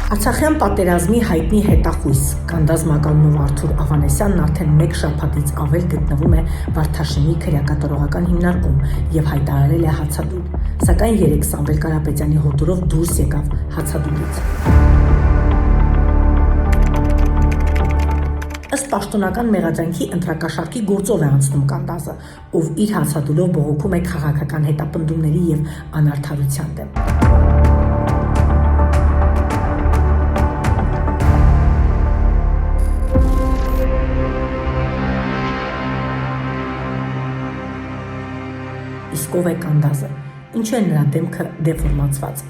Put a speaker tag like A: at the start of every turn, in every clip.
A: Արցախյան պատերազմի հայտնի հետախույզ Կանդազ Մակալնով Արթուր Ավանեսյանն արդեն մեկ շաբաթից ավել գտնվում է Վարդաշենի քրեակատարողական հիմնարկում եւ հայտարարել է հացադուլ, սակայն երեկ Սամվել Կարապետյանի հոտորով դուրս եկավ հացադուլից։ Ըստ պաշտոնական մեղադրանքի ընտրակաշառքի գործով է անցնում Կանդազը, ով իր հացադուլով բողոքում է քաղաքական հետապնդումների եւ անարդարության դեմ։ Իսկ ով է Կանդազը, ինչու է նրա դեմքը դեֆորմացված։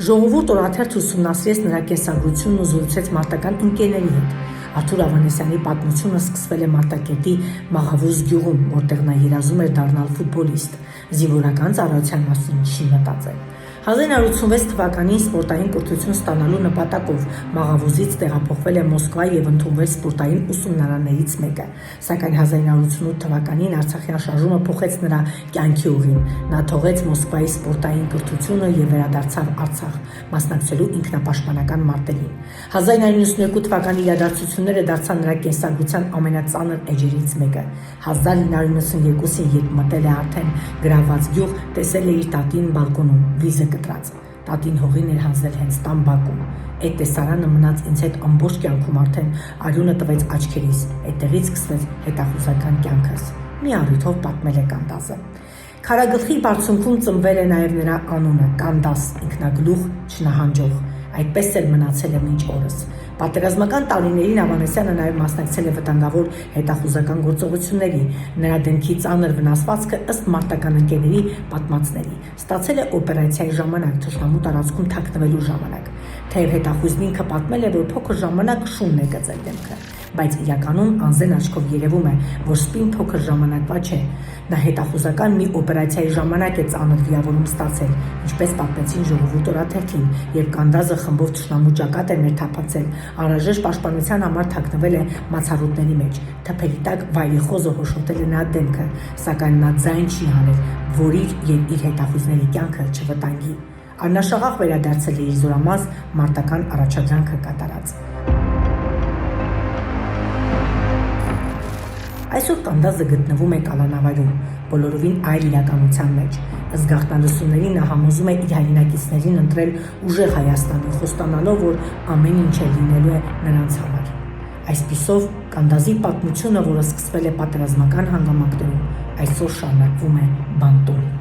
A: Ժողովուրդ օրաթերթ ուսումնասիրեց նրա կենսագրությունն ու զրուցեց մարտական ընկերների հետ։ Արթուր Ավանեսյանի պատմությունը սկսվել է Մարտակերտի Մաղավուզ գյուղում, որտեղ նա երազում էր դառնալ ֆուտբոլիստ, զինվորական ծառայության մասին չի մտածել։ 1986 թվականին սպորտային կրթություն ստանալու նպատակով Մաղավուզից տեղափոխվել է Մոսկվա եւ ընդունվել սպորտային ուսումնարաններից մեկը, սակայն 1988 թվականին Արցախյան շարժումը փոխեց նրա կյանքի ուղին։ Նա թողեց Մոսկվայի սպորտային կրթությունը եւ վերադարձավ Արցախ, մասնակցելու ինքնապաշտպանական մարտերին։ 1992 թվականի իրադարձությունները դարձան նրա կենսագրության ամենածանր էջերից մեկը։ 1992-ին, երբ մտել է արդեն գրաված գյուղ, տեսել է իր տատին բալկոնում, վիզը կտրած։ Տատին հողին էր հանձնել հենց տան բակում։ Այդ տեսարանը մնաց ինձ հետ ամբողջ կյանքում, արդեն արյունը տվեց աչքերիս։ Այդտեղից սկսվեց հետախուզական կյանքս։ Մի առիթով պատմել է Կանդազը։ Քարագլխի բարձունքում ծնվել է նաև նրա անունը՝ Կանդազ, ինքնագլուխ չնահանջող։ Այդպես էլ մնացել է մինչ օրս։ Պատերազմական տարիներին Ավանեսյանը նաև մասնակցել է վտանգավոր հետախուզական գործողությունների։ Նրա դեմքի ծանր վնասվածքը, ըստ մարտական ընկերների պատմածների, ստացել է օպերացիայի ժամանակ, թշնամու տարածքում թաքնվելու ժամանակ։ Թեև հետախույզն ինքը պատմել է, որ փոքր ժամանակ շունն է գծել դեմքը, բայց իրականում անզեն աչքով երևում է, որ սպին փոքր ժամանակվա չէ։ Նա հետախուզական մի օպերացիայի ժամանակ է ծանր վիրավորում ստացել, ինչպես պատմեցին ժողովուրդ օրաթերթին, երբ Կանդազը խմբով թշնամու ճակատ է ներթափանցել, անհրաժեշտ պաշտպանության համար թաքնվել է մացառուտների մեջ։ Թփերի տակ վայրիխոզը հոշոտել է նրա դեմքը, սակայն նա ձայն չի հանել, որ իր եւ իր հետախույզների կյանքը չվտանգի։ Աննաշաղախ վերադարձել է իր զորամաս մարտական առաջադրանքը կատարած։ Այսօր Կանդազը գտնվում է կալանավայրում, բոլորովին այլ իրականության մեջ։ Ըստ գաղտնալսումների նա համոզում է իր հայրենակիցներին ընտրել ուժեղ Հայաստանի, խոստանալով, որ ամեն ինչ է լինելու է նրանց համար։ Այսպիսով, Կանդազի պատմությունը, որը սկսվել է պատերազմական հանգամանքներում, այսօր շարունակվում է բանտում։